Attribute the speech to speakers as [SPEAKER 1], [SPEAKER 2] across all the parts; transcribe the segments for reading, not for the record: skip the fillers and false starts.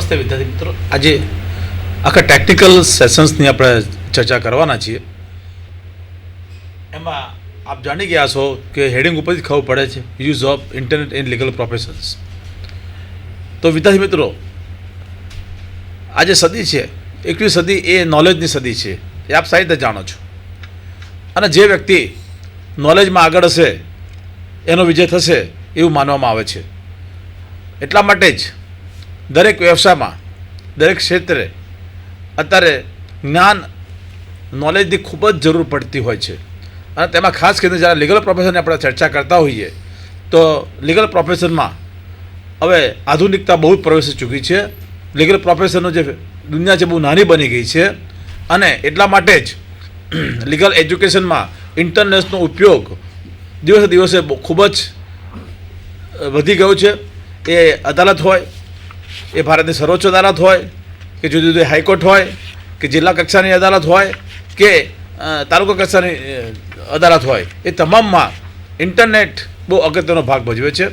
[SPEAKER 1] નમસ્તે વિદ્યાર્થી મિત્રો, આજે આખા ટેકનિકલ સેશન્સની આપણે ચર્ચા કરવાના છીએ. એમાં આપ જાણી ગયા છો કે હેડિંગ ઉપરથી ખબર પડે છે use of internet in legal professions. તો વિદ્યાર્થી મિત્રો, આજે સદી છે 21મી સદી એ નોલેજની સદી છે, એ આપ સારી રીતે જાણો છો. અને જે વ્યક્તિ નોલેજમાં આગળ હશે એનો વિજય થશે એવું માનવામાં આવે છે. એટલા માટે જ દરેક વ્યવસાયમાં, દરેક ક્ષેત્રે અત્યારે જ્ઞાન, નોલેજની ખૂબ જ જરૂર પડતી હોય છે. અને તેમાં ખાસ કરીને જ્યારે લીગલ પ્રોફેશનની આપણે ચર્ચા કરતા હોઈએ તો લીગલ પ્રોફેશનમાં હવે આધુનિકતા બહુ જ પ્રવેશી ચૂકી છે. લીગલ પ્રોફેશનનો જે દુનિયા છે બહુ નાની બની ગઈ છે. અને એટલા માટે જ લીગલ એજ્યુકેશનમાં ઇન્ટરનેટનો ઉપયોગ દિવસે દિવસે ખૂબ જ વધી ગયો છે. એ અદાલત હોય, એ ભારતની સર્વોચ્ચ અદાલત હોય, કે જુદી જુદી હાઈકોર્ટ હોય, કે જિલ્લા કક્ષાની અદાલત હોય, કે તાલુકા કક્ષાની અદાલત હોય, એ તમામમાં ઇન્ટરનેટ બહુ અગત્યનો ભાગ ભજવે છે.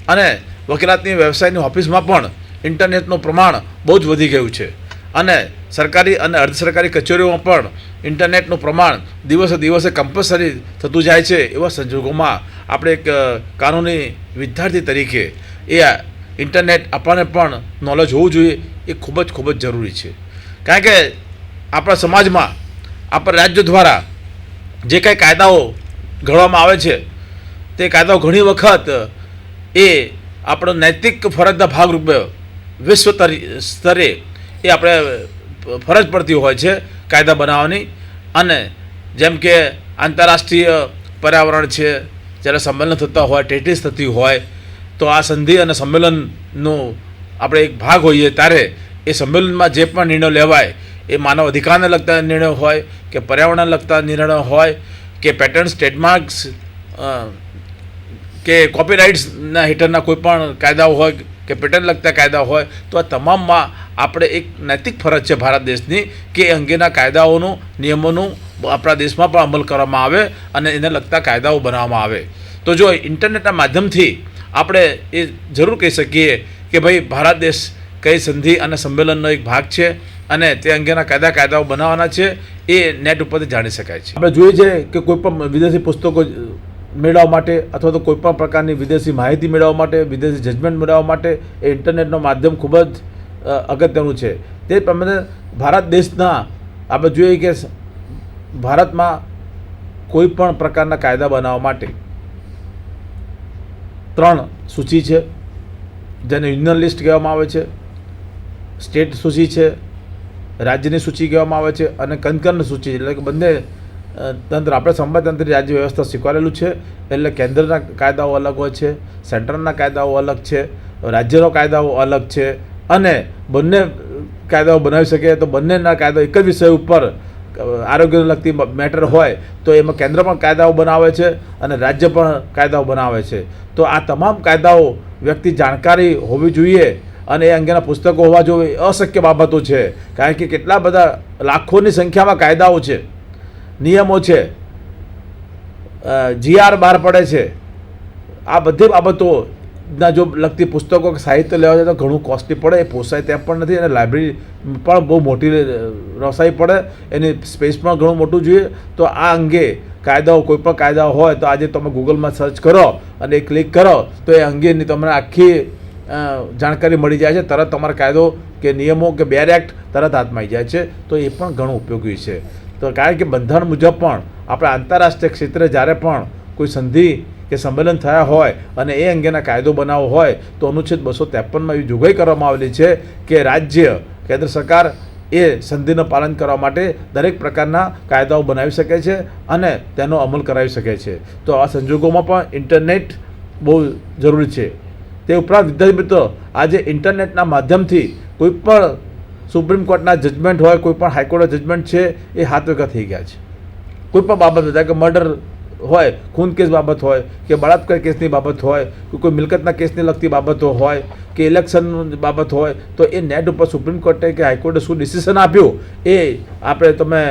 [SPEAKER 1] અને વકીલાતની વ્યવસાયની ઓફિસમાં પણ ઇન્ટરનેટનું પ્રમાણ બહુ જ વધી ગયું છે. અને સરકારી અને અર્ધ સરકારી કચેરીઓમાં પણ ઇન્ટરનેટનું પ્રમાણ દિવસે દિવસે કમ્પલસરી થતું જાય છે. એવા સંજોગોમાં આપણે એક કાનૂની વિદ્યાર્થી તરીકે એ ઇન્ટરનેટ આપણને પણ નોલેજ હોવું જોઈએ, એ ખૂબ જ જરૂરી છે. કારણ કે આપણા સમાજમાં આપણા રાજ્ય દ્વારા જે કાંઈ કાયદાઓ ઘડવામાં આવે છે તે કાયદાઓ ઘણી વખત એ આપણો નૈતિક ફરજના ભાગરૂપે વિશ્વ સ્તરે એ આપણે ફરજ પડતી હોય છે કાયદા બનાવવાની. અને જેમ કે આંતરરાષ્ટ્રીય પર્યાવરણ છે, જ્યારે સંમેલન થતા હોય, ટેટીસ થતી હોય, તો આ સંધિ અને સંમેલનનું આપણે એક ભાગ હોઈએ ત્યારે એ સંમેલનમાં જે પણ નિર્ણયો લેવાય એ માનવ અધિકારને લગતા નિર્ણયો હોય, કે પર્યાવરણને લગતા નિર્ણયો હોય, કે પેટન્ટ, ટ્રેડમાર્ક્સ કે કોપીરાઇટ્સના હેઠળના કોઈ પણ કાયદાઓ હોય, કે પેટન્ટ લગતા કાયદા હોય, તો આ તમામમાં આપણે એક નૈતિક ફરજ છે ભારત દેશની કે એ અંગેના કાયદાઓનું, નિયમોનું આપણા દેશમાં પણ અમલ કરવામાં આવે અને એને લગતા કાયદાઓ બનાવવામાં આવે. તો જો ઇન્ટરનેટના માધ્યમથી આપણે એ જરૂર કહી શકીએ કે ભાઈ ભારત દેશ કઈ સંધિ અને સંમેલનનો એક ભાગ છે અને તે અંગેના કાયદાઓ બનાવવાના છે, એ નેટ ઉપરથી જાણી શકાય છે. આપણે જોઈએ છે કે કોઈ પણ વિદેશી પુસ્તકો મેળવવા માટે અથવા તો કોઈપણ પ્રકારની વિદેશી માહિતી મેળવવા માટે, વિદેશી જજમેન્ટ મેળવવા માટે એ ઇન્ટરનેટનો માધ્યમ ખૂબ જ અગત્યનું છે. તે પ્રમાણે ભારત દેશના આપણે જોઈએ કે ભારતમાં કોઈ પણ પ્રકારના કાયદા બનાવવા માટે 3 સૂચિ છે, જેને યુનિયન લિસ્ટ કહેવામાં આવે છે, સ્ટેટ સૂચિ છે, રાજ્યની સૂચિ કહેવામાં આવે છે, અને કન્કર્ન સૂચિ. એટલે કે બંને તંત્ર, આપણે સંવાદતંત્રની રાજ્ય વ્યવસ્થા શીખવાડેલું છે. એટલે કેન્દ્રના કાયદાઓ અલગ હોય છે, સેન્ટ્રલના કાયદાઓ અલગ છે, રાજ્યનો કાયદાઓ અલગ છે. અને બંને કાયદાઓ બનાવી શકે તો બંનેના કાયદાઓ એક જ વિષય ઉપર આરોગ્યને લગતી મેટર હોય તો એમાં કેન્દ્ર પણ કાયદાઓ બનાવે છે અને રાજ્ય પણ કાયદાઓ બનાવે છે. તો આ તમામ કાયદાઓ વ્યક્તિ જાણકારી હોવી જોઈએ અને એ અંગેના પુસ્તકો હોવા જોઈએ. અશક્ય બાબતો છે, કારણ કે કેટલા બધા લાખોની સંખ્યામાં કાયદાઓ છે, નિયમો છે, GR બહાર પડે છે. આ બધી બાબતોના જો લગતી પુસ્તકો કે સાહિત્ય લેવા જાય તો ઘણું કોસ્ટલી પડે, એ પોસાય તેમ પણ નથી. અને લાઇબ્રેરી પણ બહુ મોટી રસાઈ પડે, એની સ્પેસ પણ ઘણું મોટું જોઈએ. તો આ અંગે કાયદાઓ, કોઈ પણ કાયદાઓ હોય તો આજે તમે ગૂગલમાં સર્ચ કરો અને એ ક્લિક કરો તો એ અંગેની તમને આખી જાણકારી મળી જાય છે. તરત તમારો કાયદો કે નિયમો કે બેર એક્ટ તરત હાથમાં આવી જાય છે. તો એ પણ ઘણું ઉપયોગી છે. તો કારણ કે બંધારણ મુજબ પણ આપણે આંતરરાષ્ટ્રીય ક્ષેત્રે જ્યારે પણ કોઈ સંધિ કે સંમેલન થયા હોય અને એ અંગેના કાયદો બનાવવો હોય તો અનુચ્છેદ 253માં એવી જોગવાઈ કરવામાં આવેલી છે કે રાજ્ય, કેન્દ્ર સરકાર એ સંધિનું પાલન કરવા માટે દરેક પ્રકારના કાયદાઓ બનાવી શકે છે અને તેનો અમલ કરાવી શકે છે. તો આ સંજોગોમાં પણ ઇન્ટરનેટ બહુ જરૂરી છે. તે ઉપરાંત વિદ્યાર્થી મિત્રો, આજે ઇન્ટરનેટના માધ્યમથી કોઈ પણ સુપ્રીમ કોર્ટના જજમેન્ટ હોય, કોઈ પણ હાઈકોર્ટના જજમેન્ટ છે એ હાથ વગર થઈ ગયા છે. કોઈ પણ બાબત હોય, કે મર્ડર હોય, ખૂન કેસ બાબત હોય, કે બળાત્કાર કેસની બાબત હોય, કોઈ મિલકતના કેસને લગતી બાબતો હોય, કે ઇલેક્શન બાબત હોય, તો એ નેટ ઉપર સુપ્રીમ કોર્ટે કે હાઈકોર્ટે શું ડિસિઝન આપ્યું એ આપણે તમે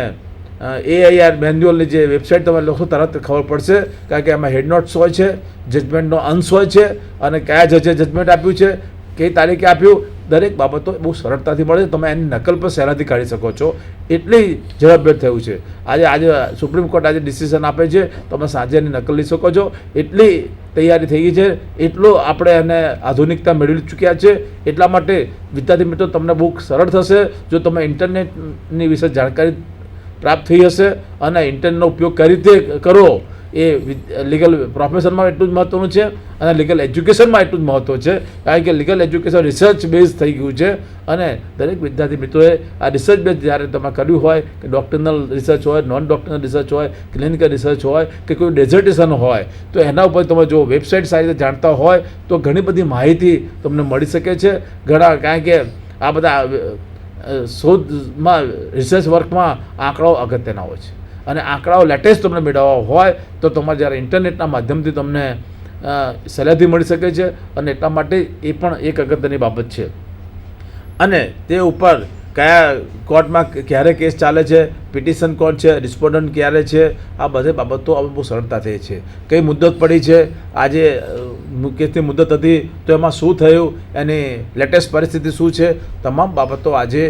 [SPEAKER 1] AIR મેન્યુઅલની જે વેબસાઇટ તમે લખો તરત ખબર પડશે. કારણ કે એમાં હેડ નોટ્સ હોય છે, જજમેન્ટનો અંશ હોય છે અને કયા જજે જજમેન્ટ આપ્યું છે, કઈ તારીખે આપ્યું, દરેક બાબતો બહુ સરળતાથી મળે છે. તમે એની નકલ પણ સહેલાઈથી કાઢી શકો છો. એટલી ઝડપભેર થયું છે. આજે સુપ્રીમ કોર્ટ આજે ડિસિઝન આપે છે, તમે સાંજે એની નકલ લઈ શકો છો. એટલી તૈયારી થઈ ગઈ છે, એટલો આપણે એને આધુનિકતા મેળવી ચૂક્યા છે. એટલા માટે વિદ્યાર્થી મિત્રો તમને બહુ સરળ થશે જો તમે ઇન્ટરનેટની વિશે જાણકારી પ્રાપ્ત થઈ હશે અને ઇન્ટરનેટનો ઉપયોગ કઈ રીતે કરો એ લીગલ પ્રોફેશનમાં એટલું જ મહત્ત્વનું છે અને લીગલ એજ્યુકેશનમાં એટલું જ મહત્ત્વ છે. કારણ કે લીગલ એજ્યુકેશન રિસર્ચ બેઝ થઈ ગયું છે અને દરેક વિદ્યાર્થી મિત્રોએ આ રિસર્ચ બેઝ જ્યારે તમે કર્યું હોય કે ડૉક્ટરનલ રિસર્ચ હોય, નોન ડૉક્ટરનલ રિસર્ચ હોય, ક્લિનિકલ રિસર્ચ હોય કે કોઈ ડેઝર્ટેશન હોય, તો એના ઉપર તમે જો વેબસાઇટ સારી રીતે જાણતા હોય તો ઘણી બધી માહિતી તમને મળી શકે છે. કારણ કે આ બધા શોધમાં રિસર્ચ વર્કમાં આંકડાઓ અગત્યના હોય છે અને આંકડાઓ લેટેસ્ટ તમને મેળવવા હોય તો તમારે જ્યારે ઇન્ટરનેટના માધ્યમથી તમને સહેલાઈથી મળી શકે છે અને એટલા માટે એ પણ એક અગત્યની બાબત છે. અને તે ઉપર કયા કોર્ટમાં ક્યારે કેસ ચાલે છે, પિટિશન કોર્ટ છે, રિસ્પોન્ડન્ટ ક્યારે છે, આ બધી બાબતો હવે બહુ સરળતા થઈ છે. કઈ મુદત પડી છે, આજે કેસની મુદત હતી તો એમાં શું થયું, એની લેટેસ્ટ પરિસ્થિતિ શું છે, તમામ બાબતો આજે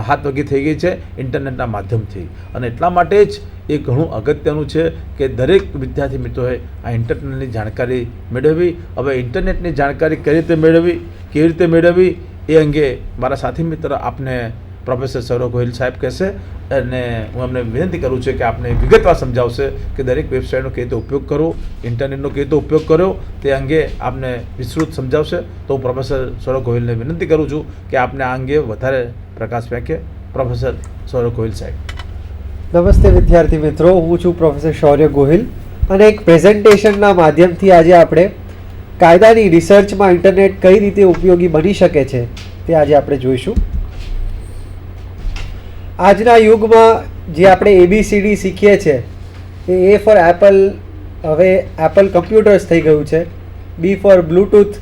[SPEAKER 1] હાથવગી થઈ ગઈ છે ઇન્ટરનેટના માધ્યમથી. અને એટલા માટે જ એ ઘણું અગત્યનું છે કે દરેક વિદ્યાર્થી મિત્રોએ આ ઇન્ટરનેટની જાણકારી મેળવવી. હવે ઇન્ટરનેટની જાણકારી કઈ રીતે મેળવવી, કેવી રીતે મેળવવી એ અંગે મારા સાથી મિત્ર આપને પ્રોફેસર સૌરવ ગોહિલ સાહેબ કહેશે અને હું એમને વિનંતી કરું છું કે આપને વિગતવાર સમજાવશે કે દરેક વેબસાઇટનો કેવી રીતે ઉપયોગ કરવો, ઇન્ટરનેટનો કેવી રીતે ઉપયોગ કર્યો તે અંગે આપને વિસ્તૃત સમજાવશે. તો હું પ્રોફેસર સૌરવ ગોહિલને વિનંતી કરું છું કે આપને આ અંગે વધારે પ્રકાશ ફેંકે. પ્રોફેસર સૌરવ ગોહિલ સાહેબ.
[SPEAKER 2] નમસ્તે વિદ્યાર્થી મિત્રો, હું છું પ્રોફેસર શૌર્ય ગોહિલ અને એક પ્રેઝન્ટેશનના માધ્યમથી આજે આપણે કાયદાની રિસર્ચમાં ઇન્ટરનેટ કઈ રીતે ઉપયોગી બની શકે છે તે આજે આપણે જોઈશું. આજના યુગમાં જે આપણે ABCD શીખીએ છીએ એ A ફોર એપલ, હવે એપલ કમ્પ્યુટર્સ થઈ ગયું છે, B for bluetooth,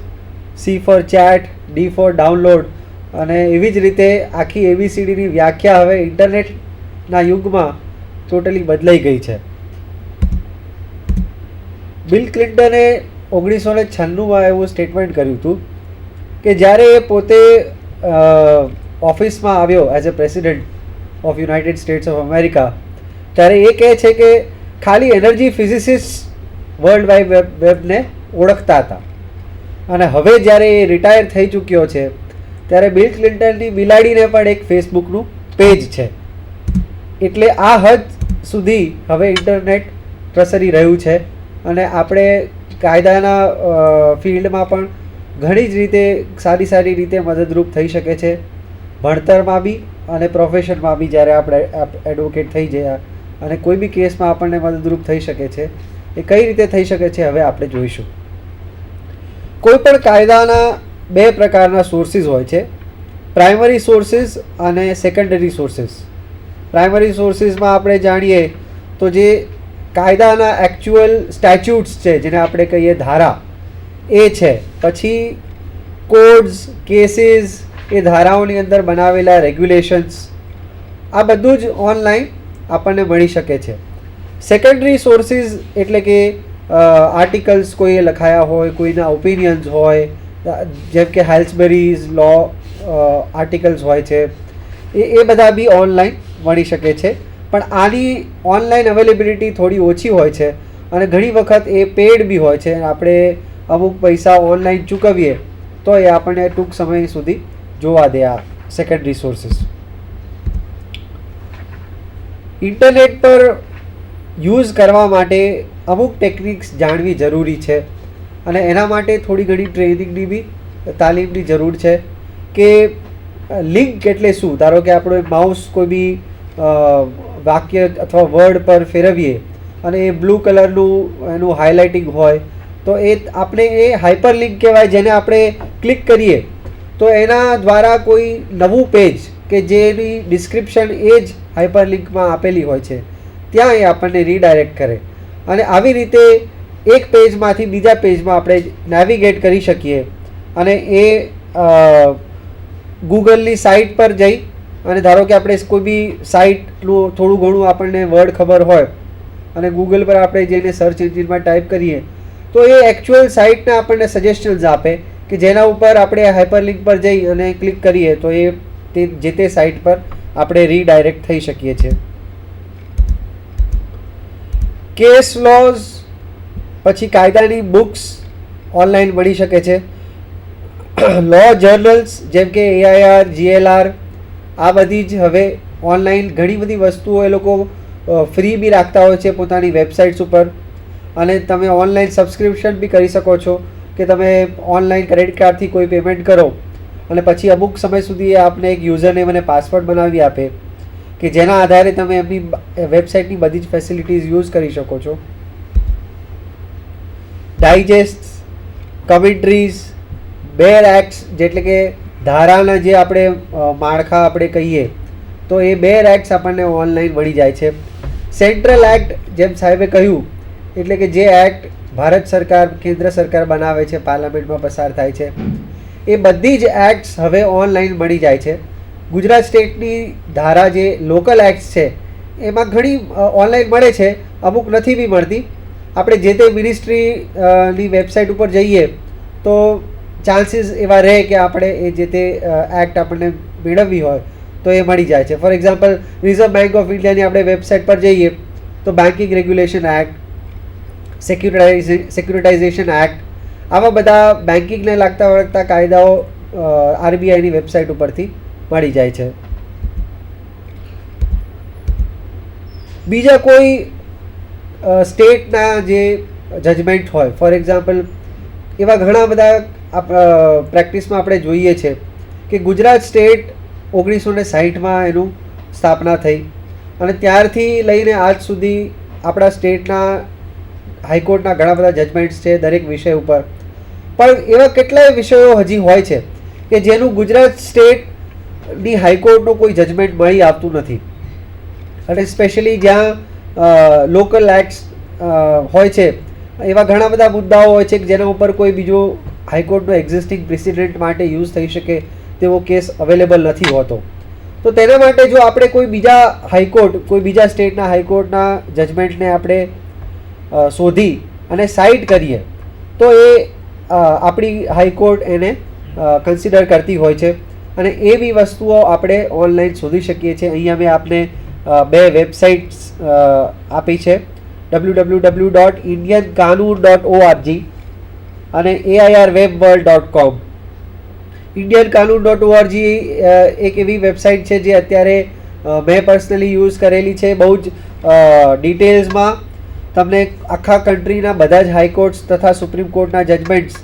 [SPEAKER 2] C for chat, D for download અને એવી જ રીતે આખી ABCDની વ્યાખ્યા હવે ઇન્ટરનેટના યુગમાં ટોટલી બદલાઈ ગઈ છે. બિલ ક્લિન્ટને 1996માં એવું સ્ટેટમેન્ટ કર્યું હતું કે જ્યારે એ પોતે ઓફિસમાં આવ્યો as a president of United states of America, ત્યારે એ કહે છે કે ખાલી એનર્જી ફિઝિસિસ્ટ વર્લ્ડ વાઇડ વેબને ઓળખતા હતા અને હવે જ્યારે એ રિટાયર થઈ ચૂક્યો છે ત્યારે બિલ ક્લિન્ટનની બિલાડીને પણ એક ફેસબુકનું પેજ છે. એટલે આ હદ સુધી હવે ઇન્ટરનેટ પ્રસરી રહ્યું છે અને આપણે કાયદાના ફિલ્ડમાં પણ ઘણી જ રીતે સારી રીતે મદદરૂપ થઈ શકે છે. ભણતરમાં બી અને પ્રોફેશનમાં બી જ્યારે આપણે એડવોકેટ થઈ ગયા અને કોઈ બી કેસમાં આપણને મદદરૂપ થઈ શકે છે. એ કઈ રીતે થઈ શકે છે હવે આપણે જોઈશું. કોઈ પણ કાયદાના બે પ્રકારના સોર્સિસ હોય છે, પ્રાઇમરી સોર્સિસ અને સેકન્ડરી સોર્સિસ. પ્રાઇમરી સોર્સિસમાં આપણે જાણીએ તો જે કાયદાના એકચ્યુઅલ સ્ટેચ્યુટ્સ છે, જેને આપણે કહીએ ધારા, એ છે. પછી કોડ્સ, કેસીસ, એ ધારાઓની અંદર બનાવેલા રેગ્યુલેશન્સ, આ બધું જ ઓનલાઈન આપણને મળી શકે છે. સેકન્ડરી સોર્સિસ એટલે કે આર્ટિકલ્સ કોઈએ લખાયા હોય, કોઈના ઓપિનિયન્સ હોય, જેમ કે હેલ્સબેરીઝ લો આર્ટિકલ્સ હોય છે, એ બધા બી ઓનલાઈન મળી શકે છે. પણ આની ઓનલાઈન અવેલેબિલિટી થોડી ઓછી હોય છે અને ઘણી વખત એ પેડ બી હોય છે. આપણે અમુક પૈસા ઓનલાઈન ચૂકવીએ તો એ આપણને ટૂંક સમય સુધી જોવા દે આ સેકન્ડરી સોર્સિસ. ઇન્ટરનેટ પર યુઝ કરવા માટે અમુક ટેકનિક્સ જાણવી જરૂરી છે અને એના માટે થોડી ઘણી ટ્રેનિંગની બી તાલીમની જરૂર છે. કે લિંક એટલે શું? ધારો કે આપણે માઉસ કોઈ બી વાક્ય અથવા વર્ડ પર ફેરવીએ અને એ બ્લુ કલરનું એનું હાઇલાઇટિંગ હોય તો એ આપણે એ હાઇપર લિંક કહેવાય, જેને આપણે ક્લિક કરીએ તો એના દ્વારા કોઈ નવું પેજ કે જેની ડિસ્ક્રિપ્શન એ જ હાઇપર લિંકમાં આપેલી હોય છે ત્યાં એ આપણને રીડાયરેક્ટ કરે અને આવી રીતે એક પેજમાંથી બીજા પેજમાં આપણે નેવિગેટ કરી શકીએ. અને એ ગૂગલની સાઇટ પર જઈ અને ધારો કે આપણે કોઈ બી સાઇટનું થોડું ઘણું આપણને વર્ડ ખબર હોય અને ગૂગલ પર આપણે જઈને સર્ચ એન્જિનમાં ટાઈપ કરીએ તો એ એકચ્યુઅલ સાઇટને આપણને સજેશન્સ આપે કે જેના ઉપર આપણે હાઇપરલિંક પર જઈ અને ક્લિક કરીએ તો એ જે તે સાઇટ પર આપણે રીડાયરેક્ટ થઈ શકીએ છીએ. કેસ લોઝ પછી કાયદાની બુક્સ ઓનલાઈન મળી શકે છે. લો જર્નલ્સ જેમ કે AIR, GLR આ બધી જ હવે ઓનલાઈન ઘણી બધી વસ્તુઓ એ લોકો ફ્રી બી રાખતા હોય છે પોતાની વેબસાઇટ્સ ઉપર, અને તમે ઓનલાઈન સબસ્ક્રિપ્શન બી કરી શકો છો કે તમે ઓનલાઈન ક્રેડિટ કાર્ડથી કોઈ પેમેન્ટ કરો અને પછી અમુક સમય સુધી એ આપને એક યુઝરનેમ અને પાસવર્ડ બનાવી આપે કે જેના આધારે તમે એમની વેબસાઇટની બધી જ ફેસિલિટીઝ યુઝ કરી શકો છો. ડાયજેસ્ટ, કમેન્ટ્રીઝ, બેર એક્ટ્સ જેટલે કે ધારાના જે આપણે માળખા આપણે કહીએ તો એ બેર એક્ટ્સ આપણને ઓનલાઈન મળી જાય છે. સેન્ટ્રલ એક્ટ જેમ સાહેબે કહ્યું એટલે કે જે એક્ટ ભારત સરકાર, કેન્દ્ર સરકાર બનાવે છે, પાર્લામેન્ટમાં પસાર થાય છે, એ બધી જ એક્ટ્સ હવે ઓનલાઈન મળી જાય છે. ગુજરાત સ્ટેટની ધારા જે લોકલ એક્ટ્સ છે એમાં ઘણી ઓનલાઈન મળે છે, અમુક નથી બી મળતી. આપણે જે તે મિનિસ્ટ્રીની વેબસાઇટ ઉપર જઈએ તો ચાન્સીસ એવા રહે કે આપણે એ જે તે એક્ટ આપણને મેળવવી હોય તો એ મળી જાય છે. For example reserve bank of ઇન્ડિયાની આપણે વેબસાઇટ પર જઈએ તો બેન્કિંગ રેગ્યુલેશન એક્ટ, સિક્યુરિટાઇઝેશન એક્ટ, આવા બધા બેન્કિંગને લગતા કાયદાઓ RBIની વેબસાઇટ ઉપરથી મળી જાય છે. બીજા કોઈ સ્ટેટના જે જજમેન્ટ હોય, ફોર એક્ઝામ્પલ એવા ઘણા બધા પ્રેક્ટિસમાં આપણે જોઈએ છે કે ગુજરાત સ્ટેટ 1960માં એનું સ્થાપના થઈ અને ત્યારથી લઈને આજ સુધી આપણા સ્ટેટના હાઈકોર્ટના ઘણા બધા જજમેન્ટ્સ છે દરેક વિષય ઉપર, પણ એવા કેટલાય વિષયો હજી હોય છે કે જેનું ગુજરાત સ્ટેટની હાઈકોર્ટનું કોઈ જજમેન્ટ મળી આવતું નથી. અને સ્પેશિયલી જ્યાં લોકલ એક્ટ્સ હોય છે એવા ઘણા બધા મુદ્દાઓ હોય છે કે જેના ઉપર કોઈ બીજો હાઈકોર્ટનો એક્ઝિસ્ટિંગ પ્રેસિડેન્ટ માટે યુઝ થઈ શકે તેવો કેસ અવેલેબલ નથી હોતો. તો તેના માટે જો આપણે કોઈ બીજા હાઈકોર્ટ, કોઈ બીજા સ્ટેટના હાઈકોર્ટના જજમેન્ટને આપણે શોધી અને સાઇટ કરીએ તો એ આપણી હાઈકોર્ટ એને કન્સિડર કરતી હોય છે અને એવી વસ્તુઓ આપણે ઓનલાઈન શોધી શકીએ છીએ. અહીંયા મેં આપને બે વેબસાઇટ્સ આપી છે, www.indianqanun.org અને airwebworld.com. indianqanun.org એક એવી વેબસાઇટ છે જે અત્યારે મેં પર્સનલી યુઝ કરેલી છે. બહુ જ ડિટેલ્સમાં તમને આખા કન્ટ્રીના બધા જ હાઈકોર્ટ્સ તથા સુપ્રીમ કોર્ટના જજમેન્ટ્સ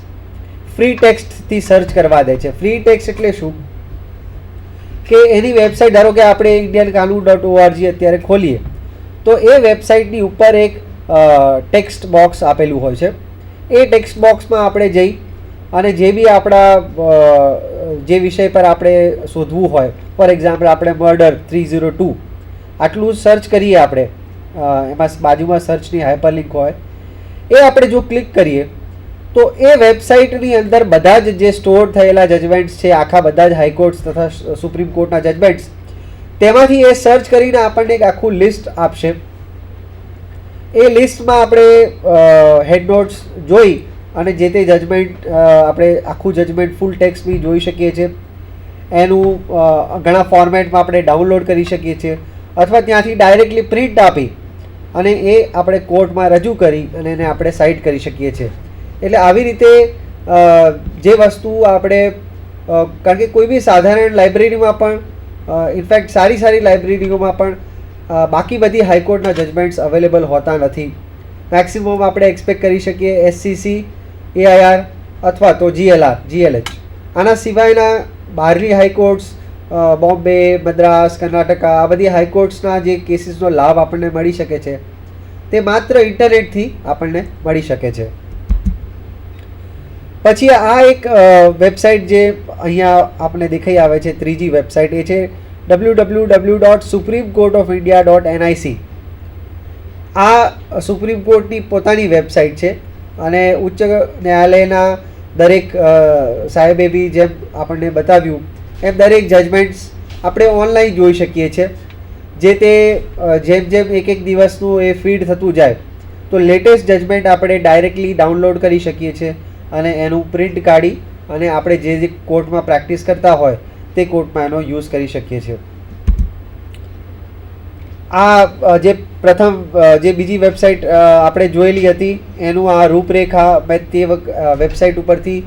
[SPEAKER 2] ફ્રી ટેક્સ્ટથી સર્ચ કરવા દે છે. ફ્રી ટેક્સ્ટ એટલે શું કે એની વેબસાઇટ, ધારો કે આપણે indianqanun.org અત્યારે ખોલીએ તો એ વેબસાઇટની ઉપર એક ટેક્સ્ટ બોક્સ આપેલું હોય છે. એ ટેક્સ્ટ બોક્સમાં આપણે જઈ અને જે બી આપણા જે વિષય પર આપણે શોધવું હોય, ફોર એક્ઝામ્પલ આપણે મર્ડર 302 આટલું સર્ચ કરીએ આપણે, એમાં બાજુમાં સર્ચની હાઇપરલિંક હોય, એ આપણે જો ક્લિક કરીએ તો એ વેબસાઇટની અંદર બધા જ જે સ્ટોર થયેલા જજમેન્ટ્સ છે, આખા બધા જ હાઈકોર્ટ્સ તથા સુપ્રીમ કોર્ટના જજમેન્ટ્સ, તેમાંથી એ સર્ચ કરીને આપણને એક આખું લિસ્ટ આપશે. એ લિસ્ટમાં આપણે હેડ નોટ્સ જોઈ અને જે તે જજમેન્ટ આપણે આખું જજમેન્ટ ફૂલ ટેક્સ્ટ બી જોઈ શકીએ છીએ. એનું ઘણા ફોર્મેટમાં આપણે ડાઉનલોડ કરી શકીએ છીએ અથવા ત્યાંથી ડાયરેક્ટલી પ્રિન્ટ આપી અને એ આપણે કોર્ટમાં રજૂ કરી અને એને આપણે સાઇટ કરી શકીએ છીએ. એટલે આવી રીતે જે વસ્તુ આપણે, કારણ કે કોઈ બી સાધારણ લાઇબ્રેરીમાં પણ, ઇનફેક્ટ સારી લાઇબ્રેરીઓમાં પણ બાકી બધી હાઈકોર્ટના જજમેન્ટ્સ અવેલેબલ હોતા નથી. મેક્સિમમ આપણે એક્સપેક્ટ કરી શકીએ SCC, AIR અથવા તો GLH. આના સિવાયના બહારની હાઈકોર્ટ્સ, બોમ્બે, મદ્રાસ, કર્ણાટકા, આ બધી હાઈકોર્ટ્સના જે કેસીસનો લાભ આપણને મળી શકે છે તે માત્ર ઇન્ટરનેટથી આપણને મળી શકે છે. પછી આ એક વેબસાઇટ જે અહીંયા આપણે દેખાઈ આવે છે, ત્રીજી વેબસાઇટ, એ છે www.supremecourtofindia.nic. આ સુપ્રીમ કોર્ટની પોતાની વેબસાઇટ છે અને ઉચ્ચ ન્યાયાલયના દરેક સાહેબે બી જેમ આપણને બતાવ્યું એમ દરેક જજમેન્ટ્સ આપણે ઓનલાઈન જોઈ શકીએ છીએ. જે તે જેમ એક દિવસનું એ ફીડ થતું જાય તો લેટેસ્ટ જજમેન્ટ આપણે ડાયરેક્ટલી ડાઉનલોડ કરી શકીએ છીએ અને એનું પ્રિન્ટ કાઢી અને આપણે જે કોર્ટમાં પ્રેક્ટિસ કરતા હોય તે કોર્ટમાં એનો યુઝ કરી શકીએ છીએ. આ જે પ્રથમ જે બીજી વેબસાઇટ આપણે જોયેલી હતી એનું આ રૂપરેખા મેં તે વેબસાઇટ ઉપરથી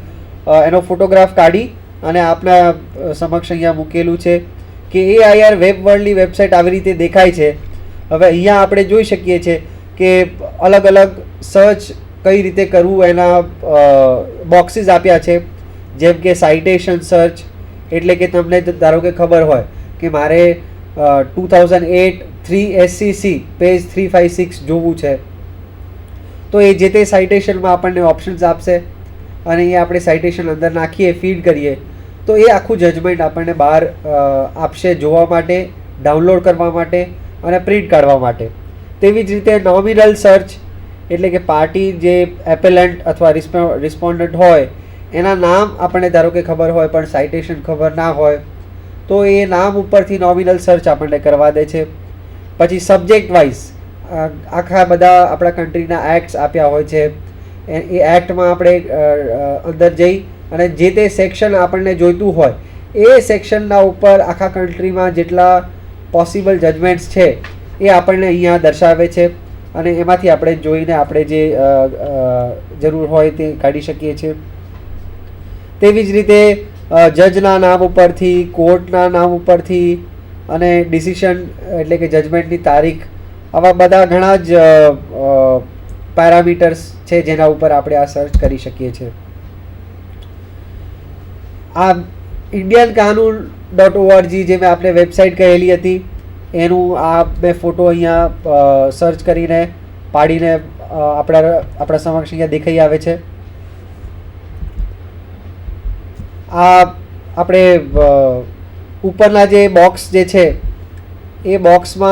[SPEAKER 2] એનો ફોટોગ્રાફ કાઢી અને આપના સમક્ષ અહીંયા મૂકેલું છે કે AIR વેબ વર્લ્ડની વેબસાઇટ આવી રીતે દેખાય છે. હવે અહીંયા આપણે જોઈ શકીએ છીએ કે અલગ અલગ સર્ચ કઈ રીતે કરવું એના બોક્સીસ આપ્યા છે, જેમ કે સાઇટેશન સર્ચ, એટલે કે તમને ધારો કે ખબર હોય કે મારે 2008 3 SCC પેજ 356 જોવું છે, તો એ જે તે સાઇટેશનમાં આપણને ઓપ્શન્સ આપશે અને એ આપણે સાઇટેશન અંદર નાખીએ, ફીડ કરીએ તો એ આખું જજમેન્ટ આપણને બહાર આપશે જોવા માટે, ડાઉનલોડ કરવા માટે અને પ્રિન્ટ કાઢવા માટે. તેવી જ રીતે નોમિનલ સર્ચ એટલે કે પાર્ટી જે એપેલન્ટ અથવા રિસ્પોન્ડન્ટ હોય એના નામ આપણને ધારો કે ખબર હોય પણ સાઇટેશન ખબર ના હોય તો એ નામ ઉપરથી નોમિનલ સર્ચ આપણને કરવા દે છે. પછી સબ્જેક્ટ વાઇઝ આખા બધા આપણા કન્ટ્રીના એક્ટ્સ આપ્યા હોય છે, એ એક્ટમાં આપણે અંદર જઈ અને જે તે સેક્શન આપણને જોઈતું હોય એ સેક્શનના ઉપર આખા કન્ટ્રીમાં જેટલા પોસિબલ જજમેન્ટ્સ છે એ આપણને અહીંયા દર્શાવે છે અને એમાંથી આપણે જોઈને આપણે જે જરૂર હોય તે કાઢી શકીએ છીએ. તેવી જ રીતે જજના નામ ઉપરથી, કોર્ટના નામ ઉપરથી અને ડિસિશન એટલે કે જજમેન્ટની તારીખ, આવા બધા ઘણા જ પેરામીટર્સ છે જેના ઉપર આપણે આ સર્ચ કરી શકીએ છીએ. આ ઇન્ડિયન કાનૂન.org જે મેં આપણે વેબસાઇટ કહેલી હતી એનું આ મેં ફોટો અહીંયા સર્ચ કરીને પાડીને આપણા સમક્ષ અહીંયા દેખાઈ આવે છે. આ આપણે ઉપરના જે બોક્સ જે છે એ બોક્સમાં